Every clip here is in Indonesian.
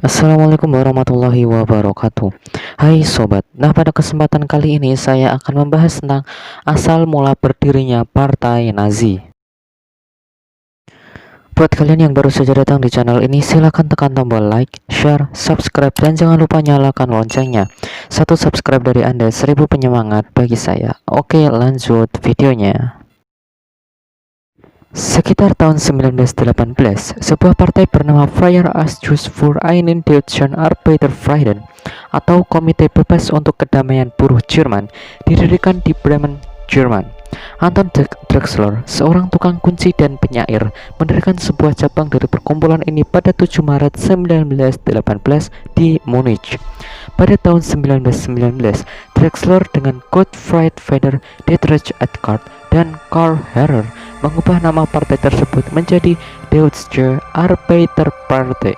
Assalamualaikum warahmatullahi wabarakatuh. Hai sobat, nah pada kesempatan kali ini saya akan membahas tentang asal mula berdirinya Partai Nazi. Buat kalian yang baru saja datang di channel ini, silahkan tekan tombol like, share, subscribe, dan jangan lupa nyalakan loncengnya. Satu subscribe dari Anda 1000 penyemangat bagi saya. Oke, lanjut videonya. Sekitar tahun 1918, sebuah partai bernama Freier Ausschuss für einen deutschen Arbeiterfrieden atau Komite Bebas untuk Kedamaian Buruh Jerman didirikan di Bremen, Jerman. Anton Drexler, seorang tukang kunci dan penyair, mendirikan sebuah cabang dari perkumpulan ini pada 7 Maret 1918 di Munich. Pada tahun 1919, Drexler dengan Gottfried Feder, Dietrich Eckart, dan Karl Herrer mengubah nama partai tersebut menjadi Deutsche Arbeiterpartei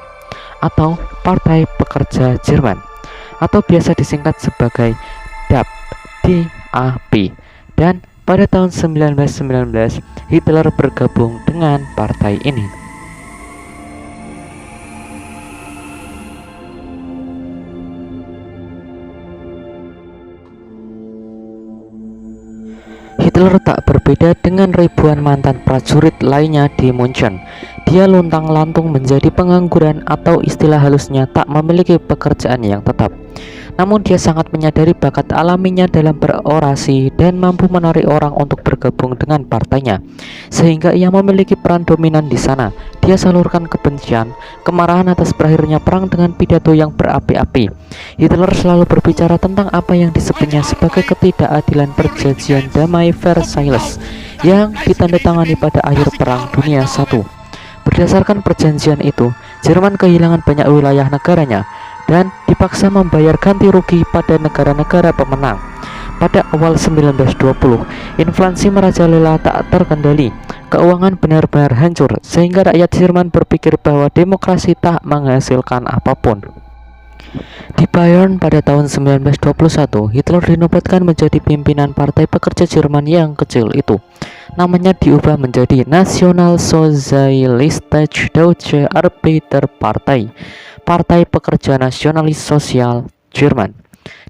atau Partai Pekerja Jerman, atau biasa disingkat sebagai DAP, DAP. Dan pada tahun 1919 Hitler bergabung dengan partai ini. Hitler tak berbeda dengan ribuan mantan prajurit lainnya di Munchen. Dia luntang-lantung menjadi pengangguran atau istilah halusnya tak memiliki pekerjaan yang tetap. Namun dia sangat menyadari bakat alaminya dalam berorasi dan mampu menarik orang untuk bergabung dengan partainya, sehingga ia memiliki peran dominan di sana. Dia salurkan kebencian, kemarahan atas berakhirnya perang dengan pidato yang berapi-api. Hitler selalu berbicara tentang apa yang disebutnya sebagai ketidakadilan perjanjian damai Versailles yang ditandatangani pada akhir Perang Dunia I. Berdasarkan perjanjian itu, Jerman kehilangan banyak wilayah negaranya dan dipaksa membayar ganti rugi pada negara-negara pemenang. Pada awal 1920, inflasi merajalela tak terkendali. Keuangan benar-benar hancur sehingga rakyat Jerman berpikir bahwa demokrasi tak menghasilkan apapun. Di Bayern pada tahun 1921, Hitler dinobatkan menjadi pimpinan Partai Pekerja Jerman yang kecil itu. Namanya diubah menjadi Nationalsozialistische Deutsche Arbeiterpartei, Partai Pekerja Nasionalis Sosial Jerman,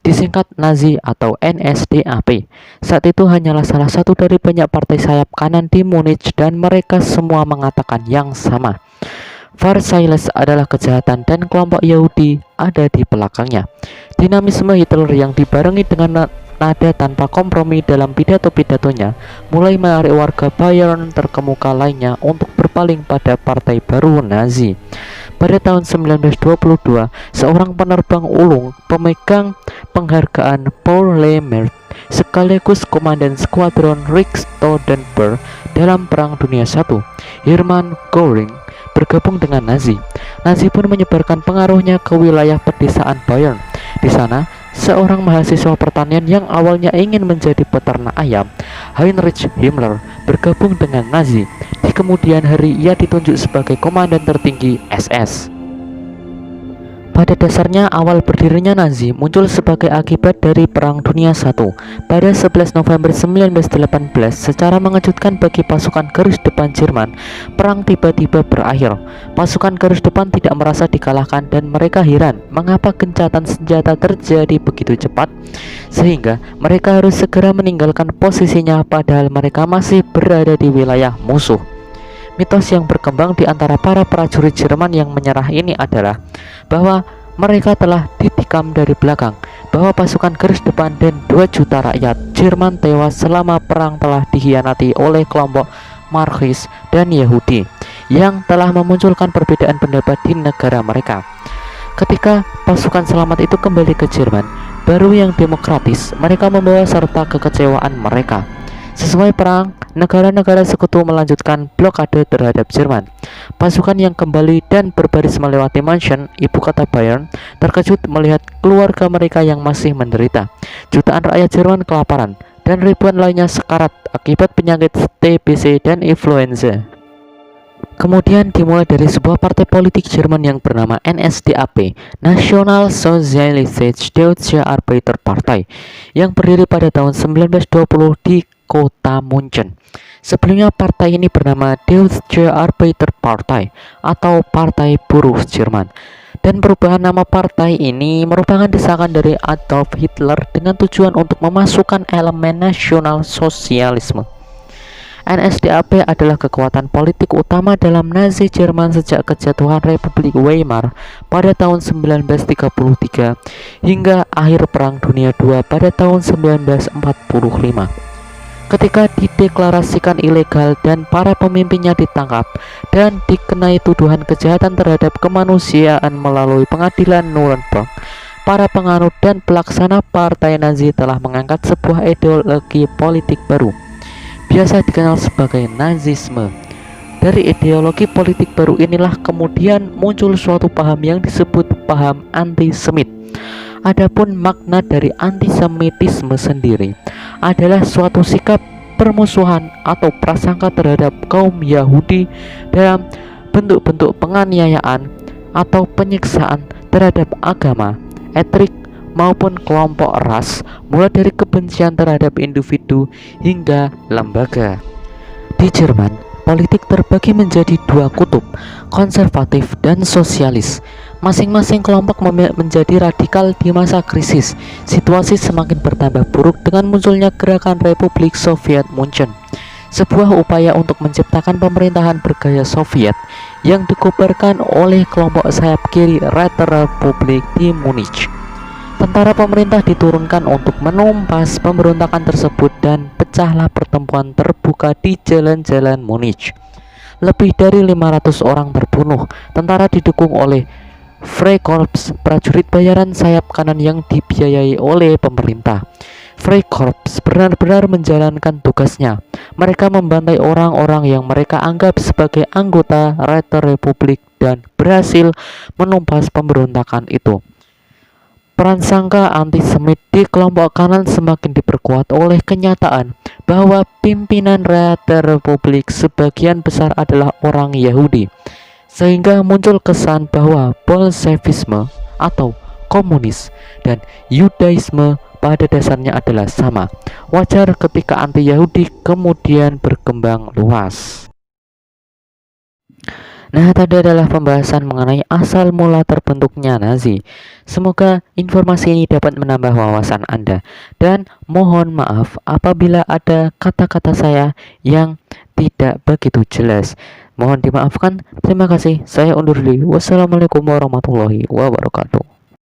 disingkat Nazi atau NSDAP. Saat itu hanyalah salah satu dari banyak partai sayap kanan di Munich dan mereka semua mengatakan yang sama. Versailles adalah kejahatan dan kelompok Yahudi ada di belakangnya. Dinamisme Hitler yang dibarengi dengan nada tanpa kompromi dalam pidato-pidatonya mulai menarik warga Bayern terkemuka lainnya untuk berpaling pada partai baru Nazi. Pada tahun 1922, seorang penerbang ulung pemegang penghargaan Paul Lambert sekaligus komandan skuadron Reichstotenberg dalam Perang Dunia I, Hermann Göring, bergabung dengan Nazi. Nazi pun menyebarkan pengaruhnya ke wilayah pedesaan Bayern. Di sana, seorang mahasiswa pertanian yang awalnya ingin menjadi peternak ayam, Heinrich Himmler, bergabung dengan Nazi. Di kemudian hari ia ditunjuk sebagai komandan tertinggi SS. Pada dasarnya awal berdirinya Nazi muncul sebagai akibat dari Perang Dunia I. Pada 11 November 1918, secara mengejutkan bagi pasukan garis depan Jerman, perang tiba-tiba berakhir. Pasukan garis depan tidak merasa dikalahkan dan mereka heran mengapa gencatan senjata terjadi begitu cepat, sehingga mereka harus segera meninggalkan posisinya padahal mereka masih berada di wilayah musuh. Mitos yang berkembang di antara para prajurit Jerman yang menyerah ini adalah bahwa mereka telah ditikam dari belakang, bahwa pasukan garis depan dan 2 juta rakyat Jerman tewas selama perang telah dikhianati oleh kelompok Marxis dan Yahudi yang telah memunculkan perbedaan pendapat di negara mereka. Ketika pasukan selamat itu kembali ke Jerman baru yang demokratis, mereka membawa serta kekecewaan mereka. Sesuai perang, negara-negara sekutu melanjutkan blokade terhadap Jerman. Pasukan yang kembali dan berbaris melewati München, ibu kota Bayern, terkejut melihat keluarga mereka yang masih menderita. Jutaan rakyat Jerman kelaparan dan ribuan lainnya sekarat akibat penyakit TBC dan influenza. Kemudian dimulai dari sebuah partai politik Jerman yang bernama NSDAP, Nationalsozialistische Deutsche Arbeiterpartei, yang berdiri pada tahun 1920 di kota Munchen. Sebelumnya partai ini bernama Deutsche Arbeiterpartei atau Partai Buruh Jerman. Dan perubahan nama partai ini merupakan desakan dari Adolf Hitler dengan tujuan untuk memasukkan elemen nasional sosialisme. NSDAP adalah kekuatan politik utama dalam Nazi Jerman sejak kejatuhan Republik Weimar pada tahun 1933 hingga akhir Perang Dunia II pada tahun 1945. Ketika dideklarasikan ilegal dan para pemimpinnya ditangkap dan dikenai tuduhan kejahatan terhadap kemanusiaan melalui pengadilan Nuremberg, para penganut dan pelaksana partai Nazi telah mengangkat sebuah ideologi politik baru, biasa dikenal sebagai Nazisme. Dari ideologi politik baru inilah kemudian muncul suatu paham yang disebut paham antisemit. Adapun makna dari antisemitisme sendiri adalah suatu sikap permusuhan atau prasangka terhadap kaum Yahudi dalam bentuk-bentuk penganiayaan atau penyiksaan terhadap agama, etnik maupun kelompok ras, mulai dari kebencian terhadap individu hingga lembaga. Di Jerman, politik terbagi menjadi dua kutub, konservatif dan sosialis. Masing-masing kelompok menjadi radikal di masa krisis. Situasi semakin bertambah buruk dengan munculnya gerakan Republik Soviet Munchen, sebuah upaya untuk menciptakan pemerintahan bergaya Soviet yang dikobarkan oleh kelompok sayap kiri Red Republik di Munich. Tentara pemerintah diturunkan untuk menumpas pemberontakan tersebut dan pecahlah pertempuran terbuka di jalan-jalan Munich. Lebih dari 500 orang terbunuh. Tentara didukung oleh Freikorps, prajurit bayaran sayap kanan yang dibiayai oleh pemerintah. Freikorps benar-benar menjalankan tugasnya. Mereka membantai orang-orang yang mereka anggap sebagai anggota Red Republik dan berhasil menumpas pemberontakan itu. Prasangka antisemit di kelompok kanan semakin diperkuat oleh kenyataan bahwa pimpinan Red Republik sebagian besar adalah orang Yahudi, sehingga muncul kesan bahwa Bolshevisme atau komunis dan Yudaisme pada dasarnya adalah sama. Wajar ketika anti-Yahudi kemudian berkembang luas. Nah, tadi adalah pembahasan mengenai asal mula terbentuknya Nazi. Semoga informasi ini dapat menambah wawasan Anda. Dan mohon maaf apabila ada kata-kata saya yang tidak begitu jelas. Mohon dimaafkan. Terima kasih. Saya undur diri. Wassalamualaikum warahmatullahi wabarakatuh.